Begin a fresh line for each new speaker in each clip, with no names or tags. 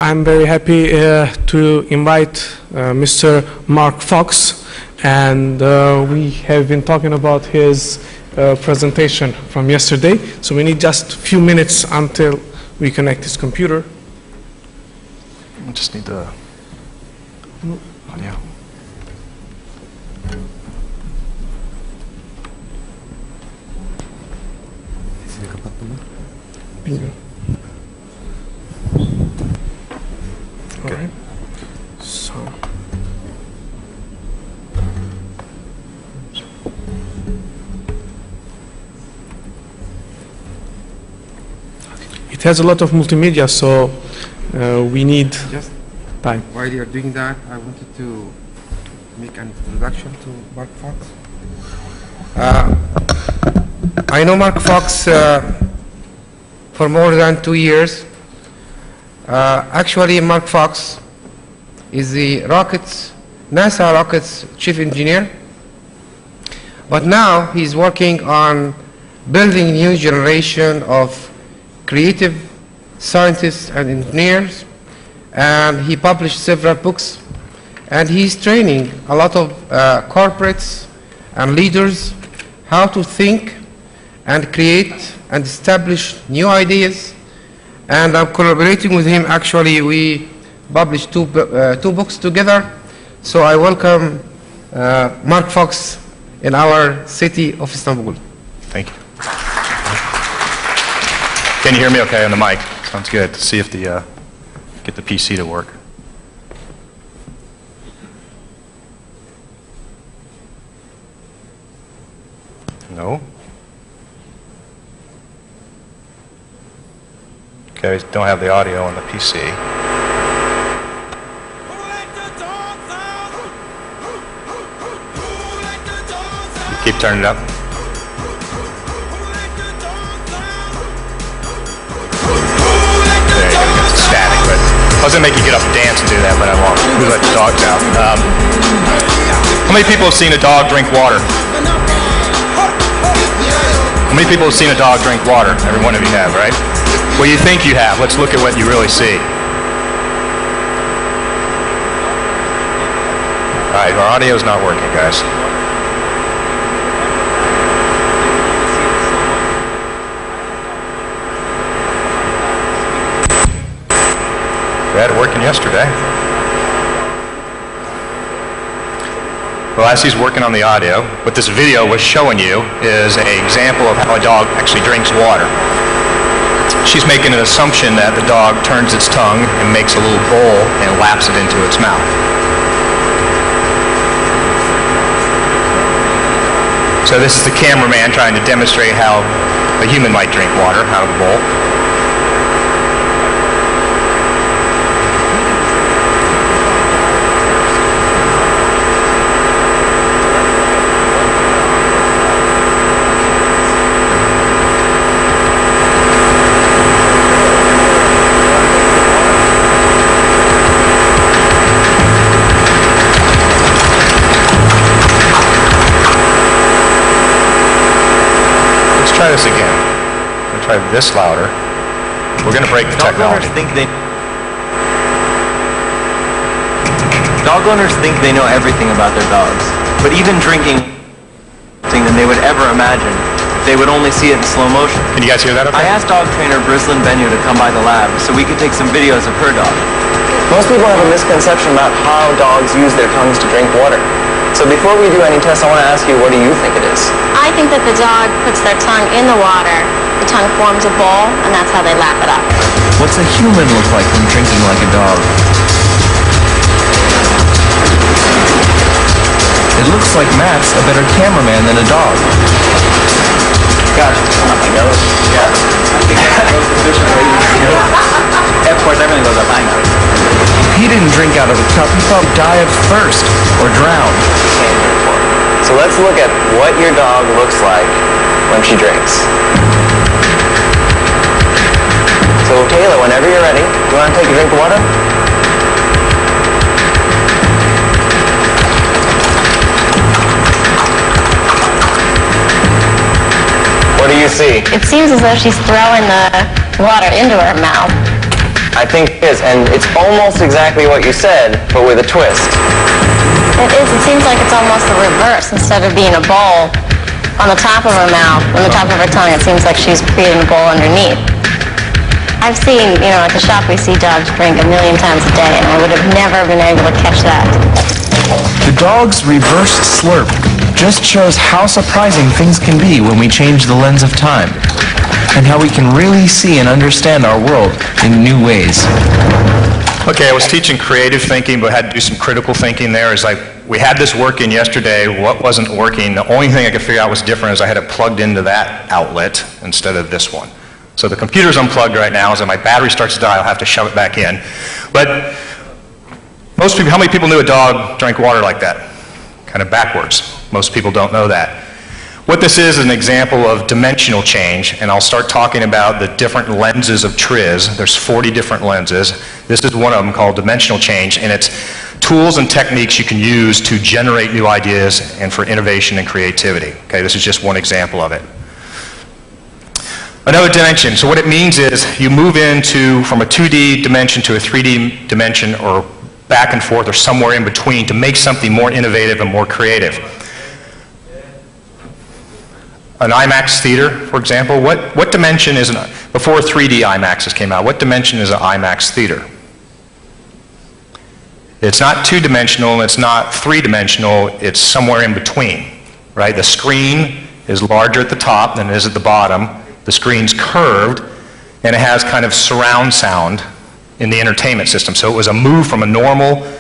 I'm very happy to invite Mr. Mark Fox, and we have been talking about his presentation from yesterday. So we need just a few minutes until we connect his computer.
I just need the audio.
Bingo. All right. So. It has a lot of multimedia, so we need
just
time.
While you're doing that, I wanted to make an introduction to Mark Fox. I know Mark Fox for more than 2 years. Actually, Mark Fox is the NASA rockets chief engineer, but now he's working on building a new generation of creative scientists and engineers, and he published several books, and he's training a lot of corporates and leaders how to think and create and establish new ideas. And I'm collaborating with him. Actually, we published two books together. So I welcome Mark Fox in our city of Istanbul.
Thank you. Can you hear me okay on the mic? Sounds good. Let's see if the get the PC to work. No. Okay, don't have the audio on the PC. You keep turning it up. There you go, it's static, but I was gonna make you get up and dance and do that, but I won't. We let the dogs out. How many people have seen a dog drink water? How many people have seen a dog drink water? Every one of you have, right? Well, you think you have. Let's look at what you really see. All right, our audio's not working, guys. We had it working yesterday. Well, as he's working on the audio, what this video was showing you is an example of how a dog actually drinks water. She's making an assumption that the dog turns its tongue and makes a little bowl and laps it into its mouth. So this is the cameraman trying to demonstrate how a human might drink water out of a bowl. Try this again. I'm going to try this louder. We're going to break the technology.
Dog owners think they know everything about their dogs, but even drinking than they would ever imagine if they would only see it in slow motion.
Can you guys hear that okay?
I asked dog trainer Brislin Benyu to come by the lab so we could take some videos of her dog. Most people have a misconception about how dogs use their tongues to drink water. So before we do any tests, I want to ask you, what do you think it is?
I think that the dog puts their tongue in the water, the tongue forms a bowl, and that's how they lap it up.
What's a human look like when drinking like a dog? It looks like Matt's a better cameraman than a dog. Gosh, it's not my nose. Yeah. I think that goes efficiently. Of course, everything goes up my nose. If he didn't drink out of a cup, he probably die of thirst or drown. So let's look at what your dog looks like when she drinks. So Taylor, whenever you're ready, do you want to take a drink of water? What do you see?
It seems as though she's throwing the water into her mouth.
I think it is, and it's almost exactly what you said, but with a twist.
It is. It seems like it's almost the reverse. Instead of being a bowl on the top of her mouth, on the top of her tongue, it seems like she's creating a bowl underneath. I've seen, at the shop we see dogs drink 1 million times a day, and I would have never been able to catch that.
The dog's reverse slurp just shows how surprising things can be when we change the lens of time, and how we can really see and understand our world in new ways.
Okay, I was teaching creative thinking, but had to do some critical thinking there. It's like, we had this working yesterday, what wasn't working? The only thing I could figure out was different is I had it plugged into that outlet instead of this one. So the computer's unplugged right now, so my battery starts to die, I'll have to shove it back in. But most people, how many people knew a dog drank water like that? Kind of backwards. Most people don't know that. What this is an example of dimensional change, and I'll start talking about the different lenses of TRIZ. There's 40 different lenses. This is one of them called dimensional change, and it's tools and techniques you can use to generate new ideas and for innovation and creativity. Okay, this is just one example of it. Another dimension. So what it means is you move from a 2D dimension to a 3D dimension, or back and forth, or somewhere in between, to make something more innovative and more creative. An IMAX theater, for example, what dimension is before 3D IMAXs came out, what dimension is an IMAX theater? It's not two-dimensional, and it's not three-dimensional, it's somewhere in between, right? The screen is larger at the top than it is at the bottom. The screen's curved, and it has kind of surround sound in the entertainment system. So it was a move from a normal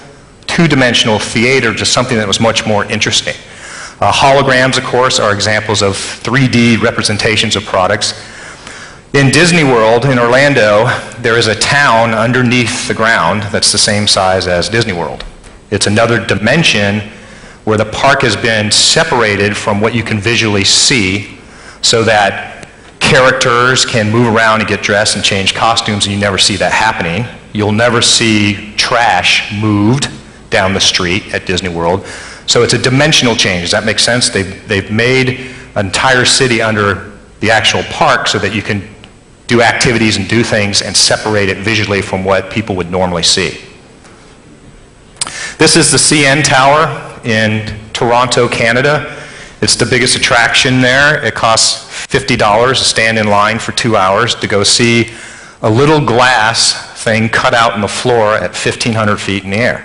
two-dimensional theater to something that was much more interesting. Holograms, of course, are examples of 3D representations of products. In Disney World in Orlando, there is a town underneath the ground that's the same size as Disney World. It's another dimension where the park has been separated from what you can visually see, so that characters can move around and get dressed and change costumes, and you never see that happening. You'll never see trash moved down the street at Disney World. So it's a dimensional change. Does that make sense? They've made an entire city under the actual park so that you can do activities and do things and separate it visually from what people would normally see. This is the CN Tower in Toronto, Canada. It's the biggest attraction there. It costs $50 to stand in line for 2 hours to go see a little glass thing cut out in the floor at 1,500 feet in the air.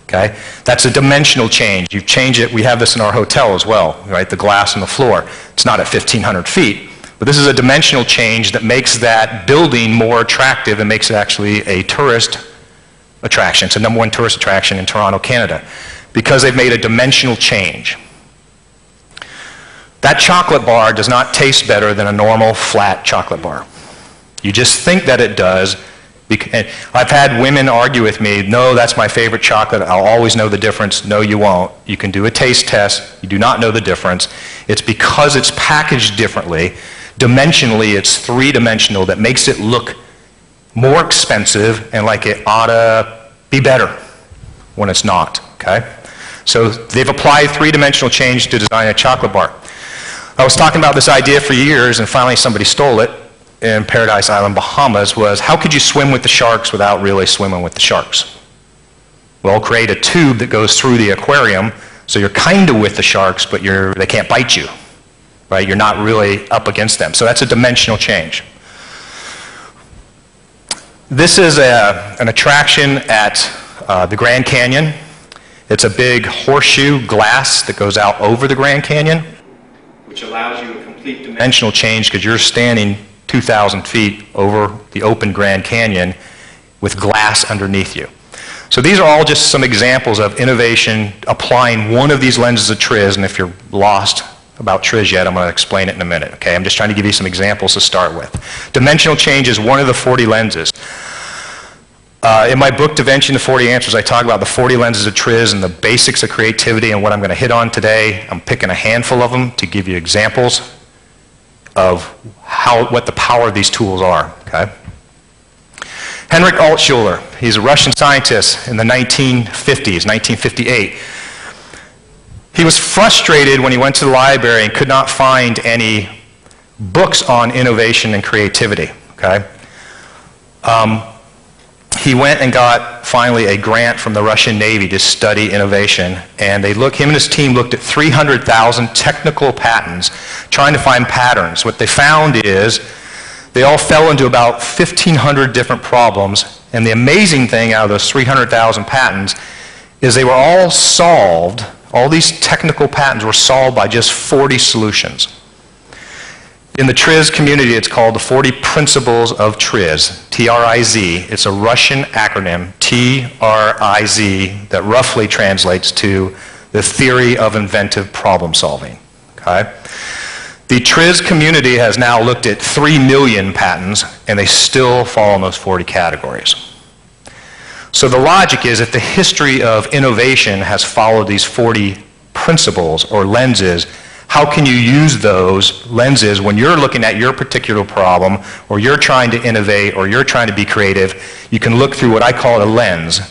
Okay? That's a dimensional change. You change it, we have this in our hotel as well, right? The glass on the floor. It's not at 1,500 feet, but this is a dimensional change that makes that building more attractive and makes it actually a tourist attraction. It's the #1 tourist attraction in Toronto, Canada, because they've made a dimensional change. That chocolate bar does not taste better than a normal flat chocolate bar. You just think that it does. I've had women argue with me, no, that's my favorite chocolate, I'll always know the difference. No, you won't. You can do a taste test, you do not know the difference. It's because it's packaged differently. Dimensionally, it's three-dimensional that makes it look more expensive and like it ought to be better when it's not, okay? So they've applied three-dimensional change to design a chocolate bar. I was talking about this idea for years, and finally somebody stole it in Paradise Island, Bahamas, was how could you swim with the sharks without really swimming with the sharks? Well, create a tube that goes through the aquarium, so you're kind of with the sharks, but they can't bite you, right? You're not really up against them. So that's a dimensional change. This is an attraction at the Grand Canyon. It's a big horseshoe glass that goes out over the Grand Canyon, which allows you a complete dimensional change because you're standing 2,000 feet over the open Grand Canyon with glass underneath you. So these are all just some examples of innovation applying one of these lenses of TRIZ, and if you're lost about TRIZ yet, I'm going to explain it in a minute. Okay? I'm just trying to give you some examples to start with. Dimensional change is one of the 40 lenses. In my book, Da Vinci and the 40 Answers, I talk about the 40 lenses of TRIZ and the basics of creativity, and what I'm going to hit on today, I'm picking a handful of them to give you examples of what the power of these tools are. Okay? Henrik Altschuler, he's a Russian scientist in the 1950s, 1958. He was frustrated when he went to the library and could not find any books on innovation and creativity. Okay? he went and got finally a grant from the Russian Navy to study innovation, and him and his team looked at 300,000 technical patents trying to find patterns. What they found is they all fell into about 1,500 different problems, and the amazing thing out of those 300,000 patents is they were all solved, all these technical patents were solved by just 40 solutions. In the TRIZ community, it's called the 40 Principles of TRIZ, T-R-I-Z. It's a Russian acronym, T-R-I-Z, that roughly translates to the theory of inventive problem solving. Okay? The TRIZ community has now looked at 3 million patents, and they still fall in those 40 categories. So the logic is, if the history of innovation has followed these 40 principles or lenses, how can you use those lenses when you're looking at your particular problem, or you're trying to innovate, or you're trying to be creative? You can look through what I call a lens.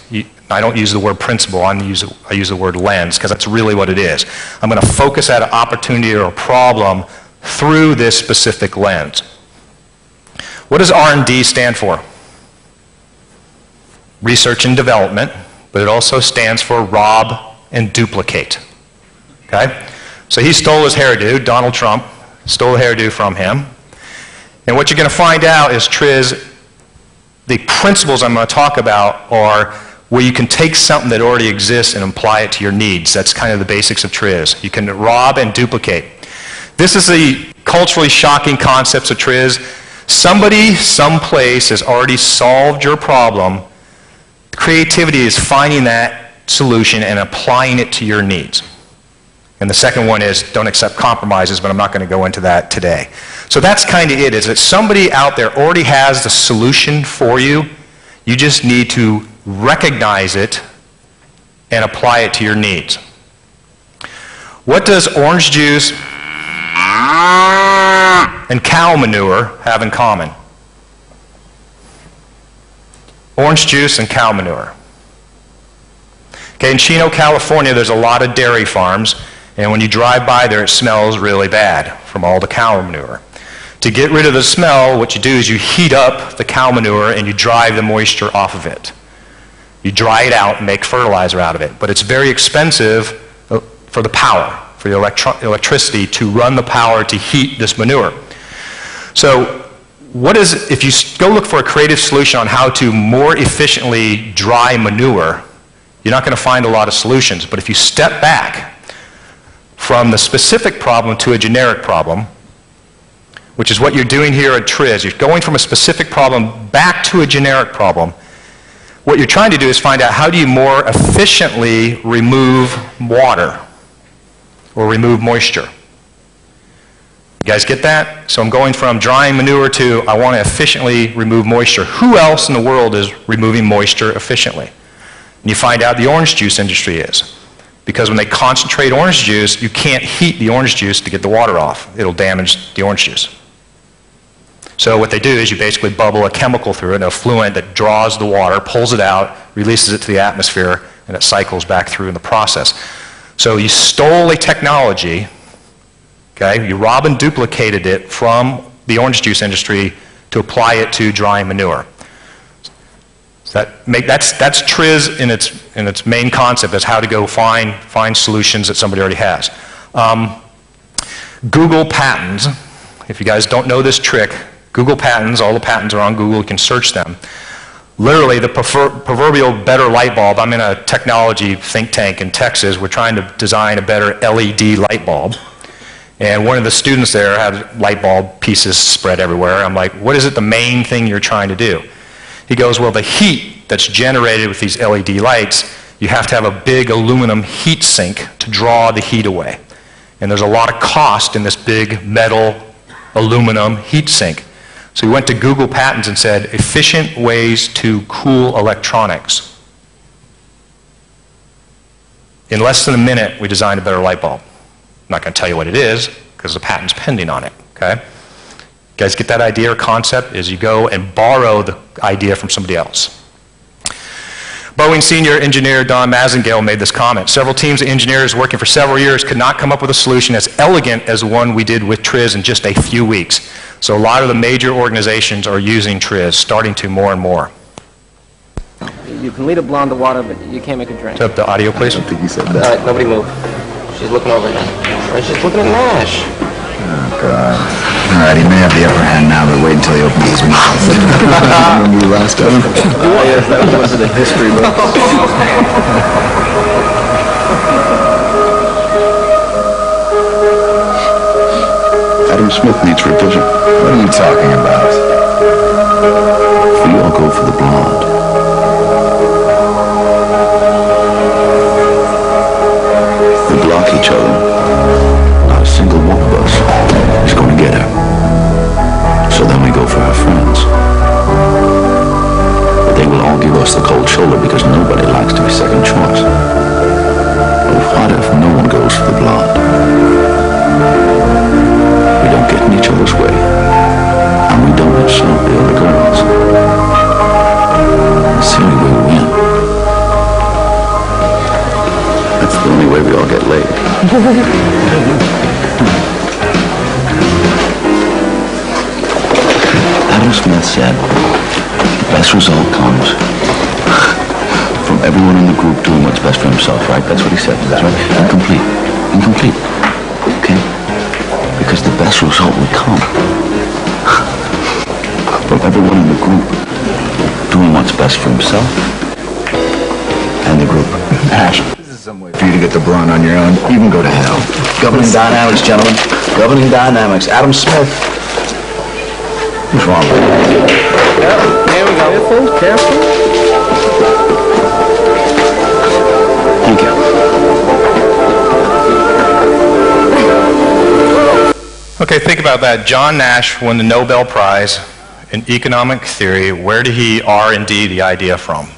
I don't use the word principle, I use the word lens, because that's really what it is. I'm going to focus at an opportunity or a problem through this specific lens. What does R&D stand for? Research and development, but it also stands for rob and duplicate. Okay? So he stole his hairdo, Donald Trump stole a hairdo from him. And what you're going to find out is TRIZ, the principles I'm going to talk about are where you can take something that already exists and apply it to your needs. That's kind of the basics of TRIZ. You can rob and duplicate. This is the culturally shocking concepts of TRIZ. Somebody, someplace has already solved your problem. Creativity is finding that solution and applying it to your needs. And the second one is don't accept compromises, but I'm not going to go into that today. So that's kind of it, is that somebody out there already has the solution for you. You just need to recognize it and apply it to your needs. What does orange juice and cow manure have in common? Orange juice and cow manure. Okay, in Chino, California, there's a lot of dairy farms. And when you drive by there, it smells really bad from all the cow manure. To get rid of the smell, what you do is you heat up the cow manure and you drive the moisture off of it. You dry it out and make fertilizer out of it. But it's very expensive for the power, for the electricity to run the power to heat this manure. So if you go look for a creative solution on how to more efficiently dry manure, you're not going to find a lot of solutions. But if you step back from the specific problem to a generic problem, which is what you're doing here at TRIZ. You're going from a specific problem back to a generic problem. What you're trying to do is find out how do you more efficiently remove water or remove moisture. You guys get that? So I'm going from drying manure to I want to efficiently remove moisture. Who else in the world is removing moisture efficiently? And you find out the orange juice industry is. Because when they concentrate orange juice, you can't heat the orange juice to get the water off. It'll damage the orange juice. So what they do is you basically bubble a chemical through it, an effluent that draws the water, pulls it out, releases it to the atmosphere, and it cycles back through in the process. So you stole a technology, okay? You rob and duplicated it from the orange juice industry to apply it to drying manure. That's TRIZ in its main concept, is how to go find solutions that somebody already has. Google patents, if you guys don't know this trick, Google patents, all the patents are on Google, you can search them. Literally the proverbial better light bulb, I'm in a technology think tank in Texas, we're trying to design a better LED light bulb. And one of the students there had light bulb pieces spread everywhere. I'm like, what is it the main thing you're trying to do? He goes, well, the heat that's generated with these LED lights, you have to have a big aluminum heat sink to draw the heat away. And there's a lot of cost in this big metal aluminum heat sink. So we went to Google Patents and said, efficient ways to cool electronics. In less than a minute, we designed a better light bulb. I'm not going to tell you what it is, because the patent's pending on it, okay? You guys get that idea or concept? Is you go and borrow the idea from somebody else. Boeing senior engineer Don Mazengale made this comment. Several teams of engineers working for several years could not come up with a solution as elegant as the one we did with TRIZ in just a few weeks. So a lot of the major organizations are using TRIZ, starting to more and more.
You can lead a blonde to water, but you can't make her drink.
Turn up the audio, please.
I don't think he said that.
All right, nobody move. She's looking over here. Right, she's looking at Nash.
Oh, God. All right, he may have the upper hand now, but wait until he opens his mouth. Remember the last time?
Oh, yes, that was in the history book.
Adam Smith needs revision. What are you talking about? We all go for the blonde. We block each other. Not a single one of us is going to get her. So then we go for her friends. But they will all give us the cold shoulder because nobody likes to be second choice. But what if no one goes for the blonde? We don't get in each other's way, and we don't insult the other girls. That's the only way we win. That's the only way we all get laid. Adam Smith said, the best result comes from everyone in the group doing what's best for himself, right? That's what he said, that's right? Incomplete. Incomplete. Okay? Because the best result would come from everyone in the group doing what's best for himself and the group. Ash, this is some way for you to get the blonde on your own. You can go to hell. Governing dynamics, gentlemen. Governing dynamics. Adam Smith. What's wrong with you?
Here we go. Careful, careful.
Thank you.
Okay, think about that. John Nash won the Nobel Prize in economic theory. Where did he R&D the idea from?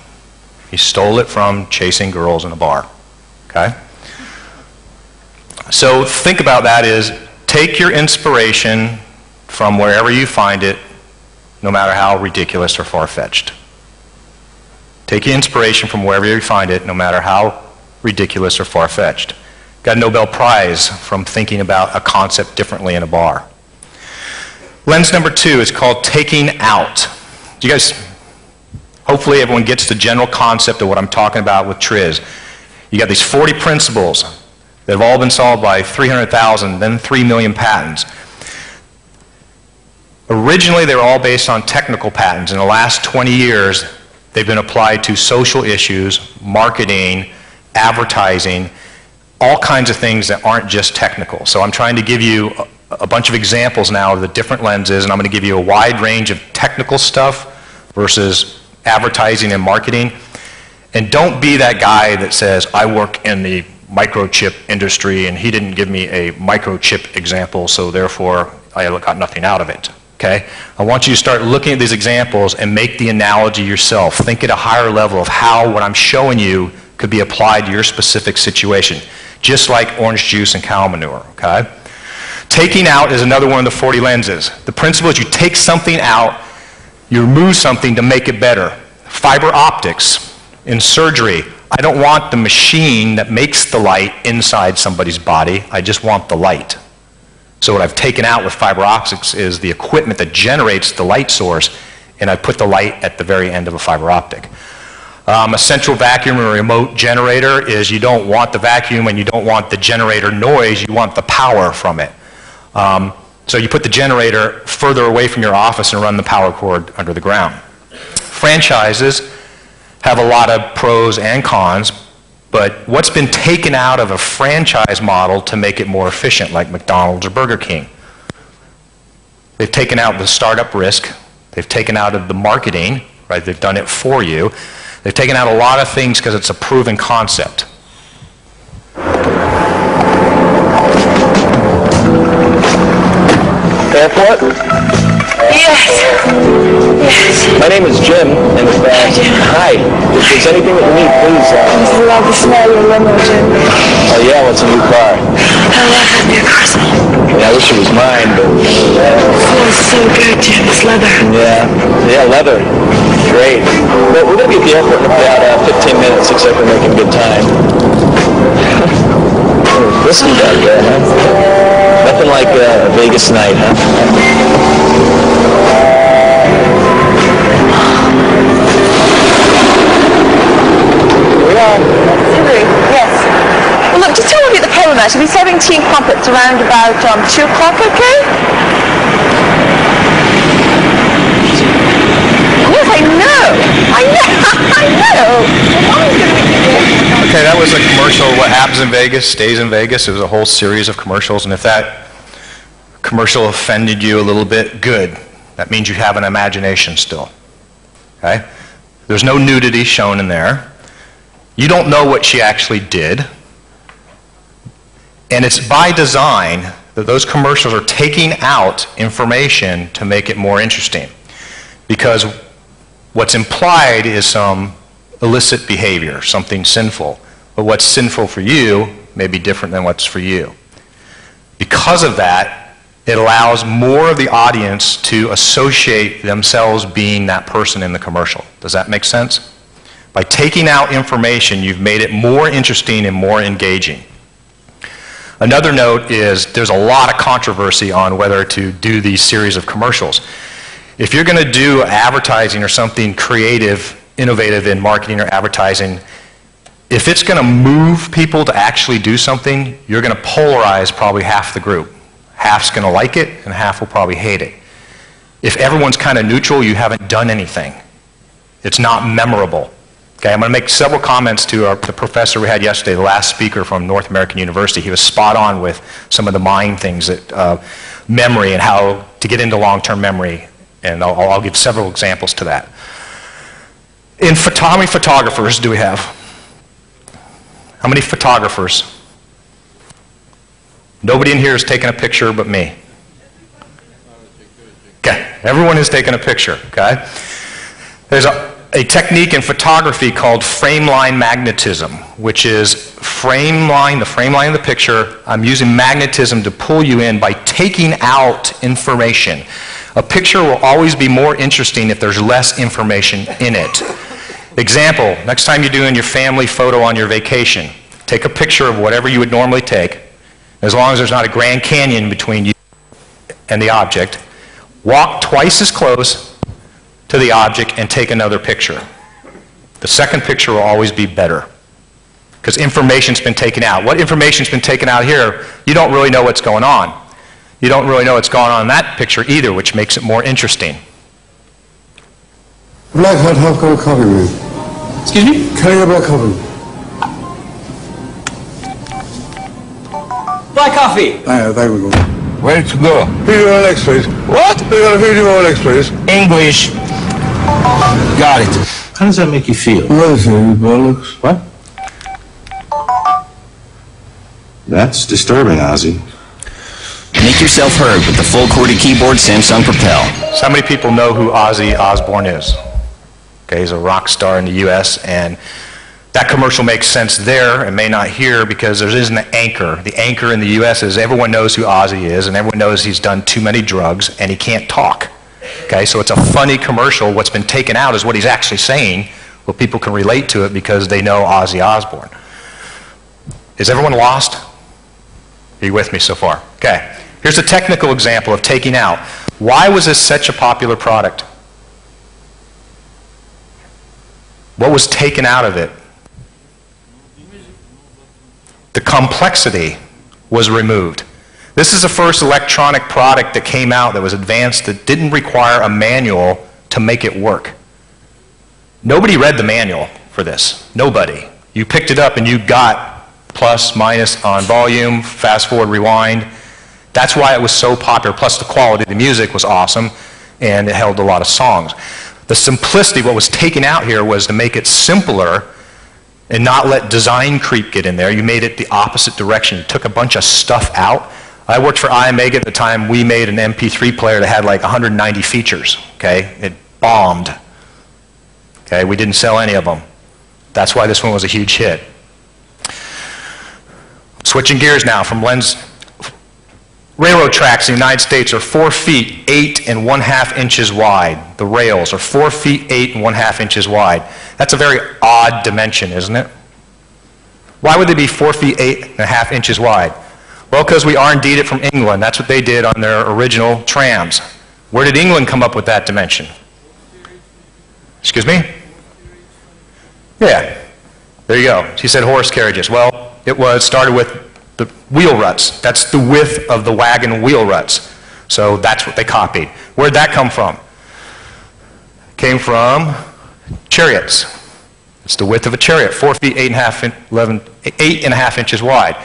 He stole it from chasing girls in a bar. Okay? So think about that is take your inspiration from wherever you find it, no matter how ridiculous or far-fetched. Take your inspiration from wherever you find it, no matter how ridiculous or far-fetched. Got a Nobel Prize from thinking about a concept differently in a bar. Lens number 2 is called taking out. Do you guys, hopefully everyone gets the general concept of what I'm talking about with Triz. You got these 40 principles that have all been solved by 300,000, then 3 million patents. Originally, they were all based on technical patents. In the last 20 years, they've been applied to social issues, marketing, advertising, all kinds of things that aren't just technical. So I'm trying to give you a bunch of examples now of the different lenses, and I'm going to give you a wide range of technical stuff versus advertising and marketing. And don't be that guy that says, I work in the microchip industry, and he didn't give me a microchip example, so therefore I got nothing out of it. Okay? I want you to start looking at these examples and make the analogy yourself. Think at a higher level of how what I'm showing you could be applied to your specific situation. Just like orange juice and cow manure, okay? Taking out is another one of the 40 lenses. The principle is you take something out, you remove something to make it better. Fiber optics in surgery. I don't want the machine that makes the light inside somebody's body. I just want the light. So what I've taken out with fiber optics is the equipment that generates the light source, and I put the light at the very end of a fiber optic. A central vacuum or remote generator is you don't want the vacuum and you don't want the generator noise, you want the power from it. So you put the generator further away from your office and run the power cord under the ground. Franchises have a lot of pros and cons, but what's been taken out of a franchise model to make it more efficient, like McDonald's or Burger King? They've taken out the startup risk, they've taken out of the marketing, right? They've done it for you. They've taken out a lot of things because it's a proven concept.
Airport?
Yes. Yes.
My name is Jim, and hi. If there's anything that you need, please.
I just love the smell of your limo, Jim.
Oh yeah, what's a new car?
I love that new car smell.
Yeah, I wish it was mine, but.
It feels so good, Jim. It's leather.
Yeah, leather. Great. Well, we're going to be at the airport in about 15 minutes, except we're making good time. Whiskey back there, huh? Nothing like a Vegas night, huh?
much. I'll be serving tea and crumpets around about 2 o'clock, okay? Yes, I know. I know. Mommy's going to make you do.
Okay, that was a commercial. What happens in Vegas stays in Vegas. It was a whole series of commercials, and if that commercial offended you a little bit, good. That means you have an imagination still. Okay? There's no nudity shown in there. You don't know what she actually did. And it's by design that those commercials are taking out information to make it more interesting. Because what's implied is some illicit behavior, something sinful. But what's sinful for you may be different than what's for you. Because of that, it allows more of the audience to associate themselves being that person in the commercial. Does that make sense? By taking out information, you've made it more interesting and more engaging. Another note is there's a lot of controversy on whether to do these series of commercials. If you're going to do advertising or something creative, innovative in marketing or advertising, if it's going to move people to actually do something, you're going to polarize probably half the group. Half's going to like it, and half will probably hate it. If everyone's kind of neutral, you haven't done anything. It's not memorable. Okay, I'm going to make several comments to the professor we had yesterday, the last speaker from North American University. He was spot on with some of the mind things, that memory and how to get into long-term memory, and I'll give several examples to that. How many photographers do we have? How many photographers? Nobody in here has taken a picture but me. Okay, everyone has taken a picture, okay? There's a technique in photography called frame line magnetism, which is the frame line of the picture. I'm using magnetism to pull you in by taking out information. A picture will always be more interesting if there's less information in it. Example, next time you're doing your family photo on your vacation, take a picture of whatever you would normally take, as long as there's not a Grand Canyon between you and the object. Walk twice as close to the object and take another picture. The second picture will always be better because information's been taken out. What information's been taken out here, you don't really know what's going on. You don't really know what's going on in that picture either, which makes it more interesting.
Black hot half cup of coffee, man.
Excuse me?
Can I get black coffee?
Black coffee.
There we go.
Where to go?
Video on X, please.
What?
We got a video on X, please.
English. Got it. How does that make you feel?
What is it, you bollocks?
What?
That's disturbing, Ozzy.
Make yourself heard with the full QWERTY keyboard Samsung Propel.
So how many people know who Ozzy Osbourne is? Okay, he's a rock star in the US, and that commercial makes sense there and may not here because there isn't an anchor. The anchor in the US is everyone knows who Ozzy is and everyone knows he's done too many drugs and he can't talk. Okay, so it's a funny commercial. What's been taken out is what he's actually saying, well, people can relate to it because they know Ozzy Osbourne. Is everyone lost? Are you with me so far? Okay, here's a technical example of taking out. Why was this such a popular product? What was taken out of it? The complexity was removed. This is the first electronic product that came out that was advanced that didn't require a manual to make it work. Nobody read the manual for this. Nobody. You picked it up and you got plus, minus on volume, fast forward, rewind. That's why it was so popular. Plus the quality of the music was awesome and it held a lot of songs. The simplicity, what was taken out here was to make it simpler and not let design creep get in there. You made it the opposite direction. You took a bunch of stuff out. I worked for iOmega at the time. We made an MP3 player that had like 190 features. Okay, it bombed. Okay, we didn't sell any of them. That's why this one was a huge hit. Switching gears now from lens. Railroad tracks in the United States are 4 feet 8 1/2 inches wide. The rails are 4 feet 8 1/2 inches wide. That's a very odd dimension, isn't it? Why would they be 4 feet 8 1/2 inches wide? Well, because we R&D'd it from England. That's what they did on their original trams. Where did England come up with that dimension? Excuse me? Yeah, there you go. She said horse carriages. Well, it was started with the wheel ruts. That's the width of the wagon wheel ruts. So that's what they copied. Where'd that come from? Came from chariots. It's the width of a chariot, 4 feet, 8.5 inches wide.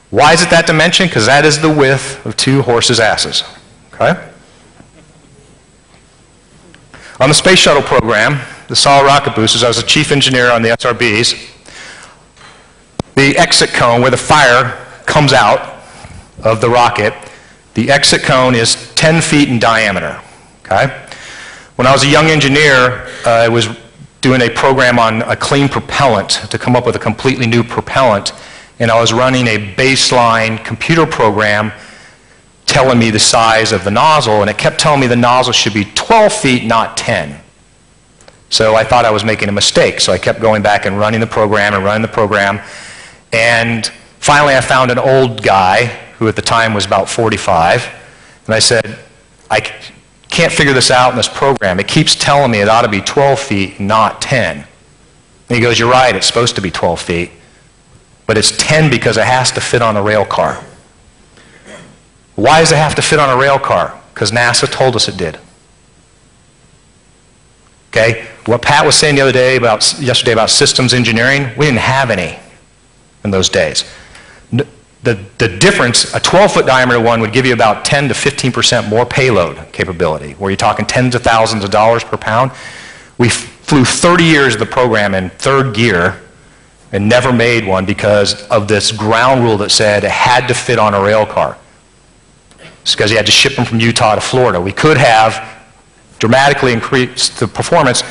Why is it that dimension? Because that is the width of 2 horses' asses. Okay? On the space shuttle program, the solid rocket boosters, I was a chief engineer on the SRBs. The exit cone, where the fire comes out of the rocket, the exit cone is 10 feet in diameter. Okay? When I was a young engineer, I was doing a program on a clean propellant to come up with a completely new propellant, and I was running a baseline computer program telling me the size of the nozzle, and it kept telling me the nozzle should be 12 feet, not 10. So I thought I was making a mistake, so I kept going back and running the program, and finally I found an old guy who at the time was about 45, and I said, I can't figure this out in this program. It keeps telling me it ought to be 12 feet, not 10. And he goes, you're right, it's supposed to be 12 feet, but it's 10 because it has to fit on a rail car. Why does it have to fit on a rail car? Because NASA told us it did. Okay? What Pat was saying yesterday about systems engineering, we didn't have any in those days. The difference, a 12-foot diameter one would give you about 10 to 15% more payload capability, where you're talking tens of thousands of dollars per pound. We flew 30 years of the program in 3rd gear and never made one because of this ground rule that said it had to fit on a rail car. It's because you had to ship them from Utah to Florida. We could have dramatically increased the performance.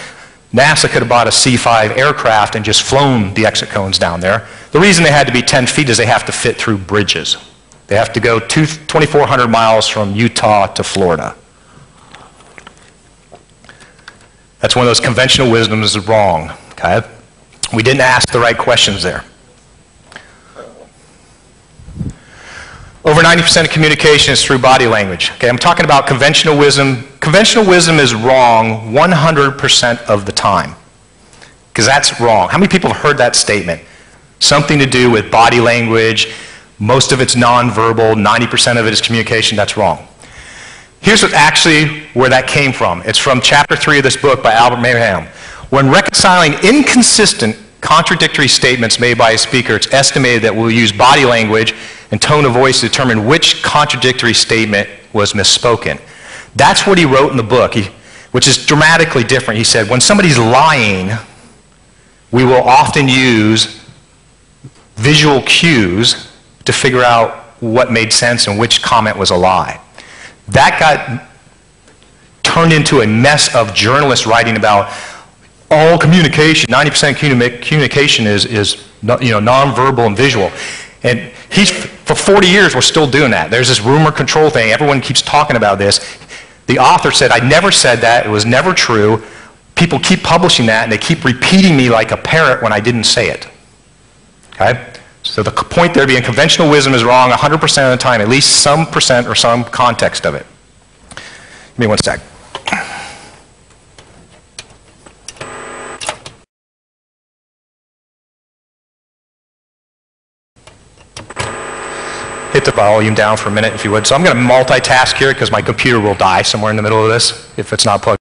NASA could have bought a C-5 aircraft and just flown the exit cones down there. The reason they had to be 10 feet is they have to fit through bridges. They have to go 2,400 miles from Utah to Florida. That's one of those conventional wisdoms is wrong. Okay? We didn't ask the right questions there. Over 90% of communication is through body language. Okay, I'm talking about conventional wisdom. Conventional wisdom is wrong 100% of the time. Because that's wrong. How many people have heard that statement? Something to do with body language, most of it's nonverbal, 90% of it is communication. That's wrong. Here's where that came from. It's from chapter 3 of this book by Albert Mayhem. When reconciling inconsistent, contradictory statements made by a speaker, it's estimated that we'll use body language and tone of voice to determine which contradictory statement was misspoken. That's what he wrote in the book, which is dramatically different. He said, when somebody's lying, we will often use visual cues to figure out what made sense and which comment was a lie. That got turned into a mess of journalists writing about all communication, 90% communication is nonverbal and visual. And for 40 years, we're still doing that. There's this rumor control thing. Everyone keeps talking about this. The author said, I never said that. It was never true. People keep publishing that, and they keep repeating me like a parrot when I didn't say it. Okay? So the point there being conventional wisdom is wrong 100% of the time, at least some percent or some context of it. Give me one sec. Hit the volume down for a minute if you would. So I'm going to multitask here because my computer will die somewhere in the middle of this if it's not plugged